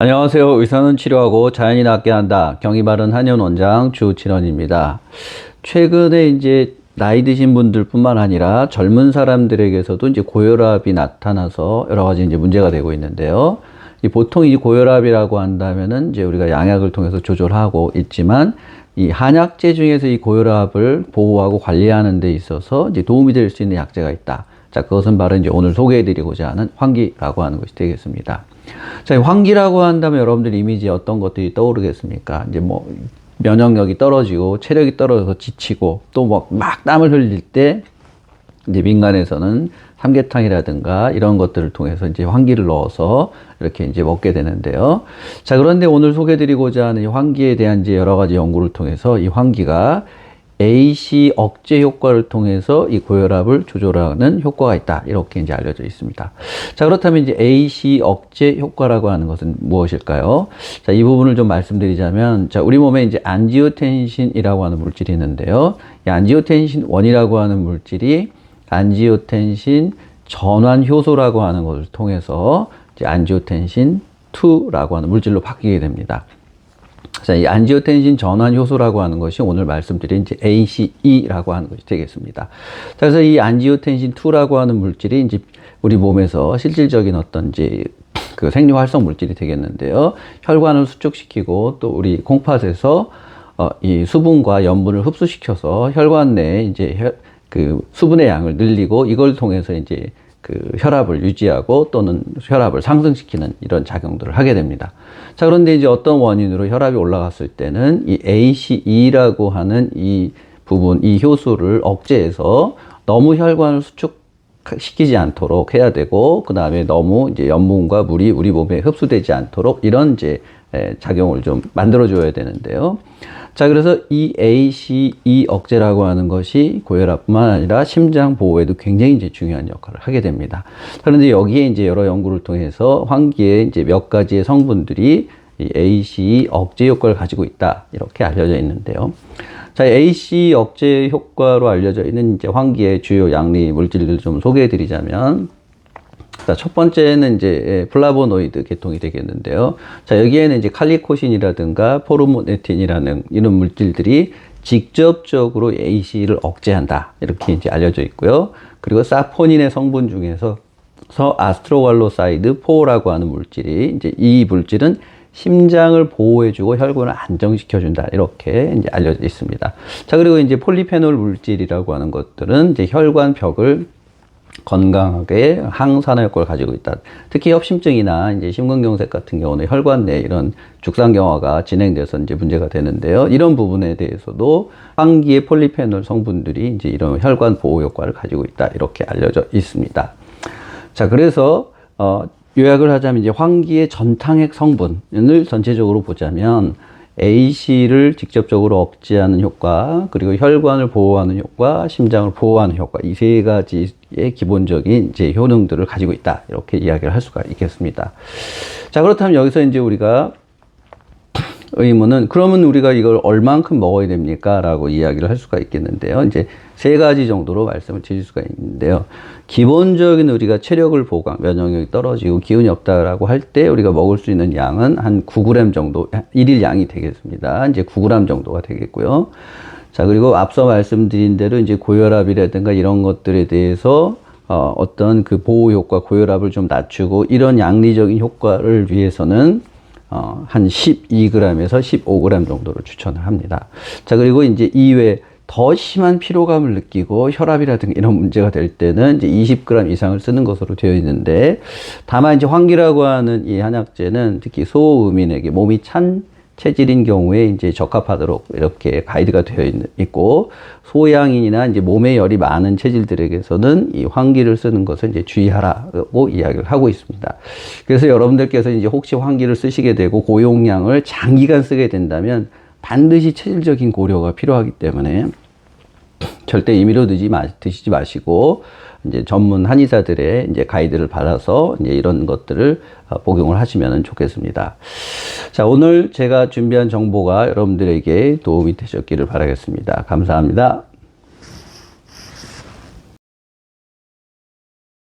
안녕하세요. 의사는 치료하고 자연이 낫게 한다. 경이 바른 한의원 원장 주진원입니다. 최근에 이제 나이 드신 분들뿐만 아니라 젊은 사람들에게서도 이제 고혈압이 나타나서 여러 가지 이제 문제가 되고 있는데요. 보통 이 고혈압이라고 한다면은 이제 우리가 양약을 통해서 조절하고 있지만 이 한약재 중에서 이 고혈압을 보호하고 관리하는 데 있어서 이제 도움이 될 수 있는 약재가 있다. 자, 그것은 바로 이제 오늘 소개해드리고자 하는 환기라고 하는 것이 되겠습니다. 자, 환기라고 한다면 여러분들 이미지 어떤 것들이 떠오르겠습니까? 이제 뭐 면역력이 떨어지고 체력이 떨어져서 지치고 또 막 땀을 흘릴 때 이제 민간에서는 삼계탕이라든가 이런 것들을 통해서 이제 환기를 넣어서 이렇게 이제 먹게 되는데요. 자, 그런데 오늘 소개드리고자 하는 이 환기에 대한 이제 여러 가지 연구를 통해서 이 환기가 AC 억제 효과를 통해서 이 고혈압을 조절하는 효과가 있다. 이렇게 이제 알려져 있습니다. 자, 그렇다면 이제 AC 억제 효과라고 하는 것은 무엇일까요? 자, 이 부분을 좀 말씀드리자면, 자, 우리 몸에 이제 안지오텐신이라고 하는 물질이 있는데요. 이 안지오텐신 1이라고 하는 물질이 안지오텐신 전환 효소라고 하는 것을 통해서 이제 안지오텐신 2라고 하는 물질로 바뀌게 됩니다. 자, 이 안지오텐신 전환 효소라고 하는 것이 오늘 말씀드린 이제 ACE라고 하는 것이 되겠습니다. 자, 그래서 이 안지오텐신 2라고 하는 물질이 이제 우리 몸에서 실질적인 어떤 이제 그 생리 활성 물질이 되겠는데요. 혈관을 수축시키고 또 우리 콩팥에서 이 수분과 염분을 흡수시켜서 혈관 내에 이제 그 수분의 양을 늘리고 이걸 통해서 이제 그 혈압을 유지하고 또는 혈압을 상승시키는 이런 작용들을 하게 됩니다. 자, 그런데 이제 어떤 원인으로 혈압이 올라갔을 때는 이 ACE라고 하는 이 부분, 이 효소를 억제해서 너무 혈관을 수축시키지 않도록 해야 되고, 그 다음에 너무 이제 염분과 물이 우리 몸에 흡수되지 않도록 이런 이제 작용을 좀 만들어줘야 되는데요. 자, 그래서 이 ACE 억제라고 하는 것이 고혈압뿐만 아니라 심장 보호에도 굉장히 이제 중요한 역할을 하게 됩니다. 그런데 여기에 이제 여러 연구를 통해서 환기에 이제 몇 가지의 성분들이 이 ACE 억제 효과를 가지고 있다. 이렇게 알려져 있는데요. 자, ACE 억제 효과로 알려져 있는 이제 환기의 주요 양리 물질들을 좀 소개해 드리자면, 자, 첫 번째는 이제 플라보노이드 계통이 되겠는데요. 자, 여기에는 이제 칼리코신이라든가 포르모네틴이라는 이런 물질들이 직접적으로 ACE를 억제한다. 이렇게 이제 알려져 있고요. 그리고 사포닌의 성분 중에서 아스트로갈로사이드 4라고 하는 물질이 이제 이 물질은 심장을 보호해주고 혈관을 안정시켜준다. 이렇게 이제 알려져 있습니다. 자, 그리고 이제 폴리페놀 물질이라고 하는 것들은 이제 혈관 벽을 건강하게 항산화 효과를 가지고 있다. 특히 협심증이나 이제 심근경색 같은 경우는 혈관 내 이런 죽상경화가 진행돼서 이제 문제가 되는데요. 이런 부분에 대해서도 환기의 폴리페놀 성분들이 이제 이런 혈관 보호 효과를 가지고 있다. 이렇게 알려져 있습니다. 자, 그래서 요약을 하자면 이제 환기의 전탕액 성분을 전체적으로 보자면 AC를 직접적으로 억제하는 효과, 그리고 혈관을 보호하는 효과, 심장을 보호하는 효과, 이 세 가지의 기본적인 이제 효능들을 가지고 있다. 이렇게 이야기를 할 수가 있겠습니다. 자, 그렇다면 여기서 이제 우리가 의문은 그러면 우리가 이걸 얼만큼 먹어야 됩니까? 라고 이야기를 할 수가 있겠는데요. 이제 세 가지 정도로 말씀을 드릴 수가 있는데요. 기본적인 우리가 체력을 보강, 면역력이 떨어지고 기운이 없다라고 할 때 우리가 먹을 수 있는 양은 한 9g 정도, 일일 양이 되겠습니다. 이제 9g 정도가 되겠고요. 자, 그리고 앞서 말씀드린 대로 이제 고혈압이라든가 이런 것들에 대해서 어떤 그 보호 효과, 고혈압을 좀 낮추고 이런 양리적인 효과를 위해서는 한 12g에서 15g 정도를 추천을 합니다. 자, 그리고 이제 이외에 더 심한 피로감을 느끼고 혈압이라든가 이런 문제가 될 때는 이제 20g 이상을 쓰는 것으로 되어 있는데, 다만 이제 환기라고 하는 이 한약재는 특히 소음인에게 몸이 찬 체질인 경우에 이제 적합하도록 이렇게 가이드가 되어 있고, 소양인이나 이제 몸에 열이 많은 체질들에게서는 이 환기를 쓰는 것을 이제 주의하라고 이야기를 하고 있습니다. 그래서 여러분들께서 이제 혹시 환기를 쓰시게 되고 고용량을 장기간 쓰게 된다면 반드시 체질적인 고려가 필요하기 때문에 절대 임의로 드시지 마시고 이제 전문 한의사들의 이제 가이드를 받아서 이제 이런 것들을 복용을 하시면 좋겠습니다. 자, 오늘 제가 준비한 정보가 여러분들에게 도움이 되셨기를 바라겠습니다. 감사합니다.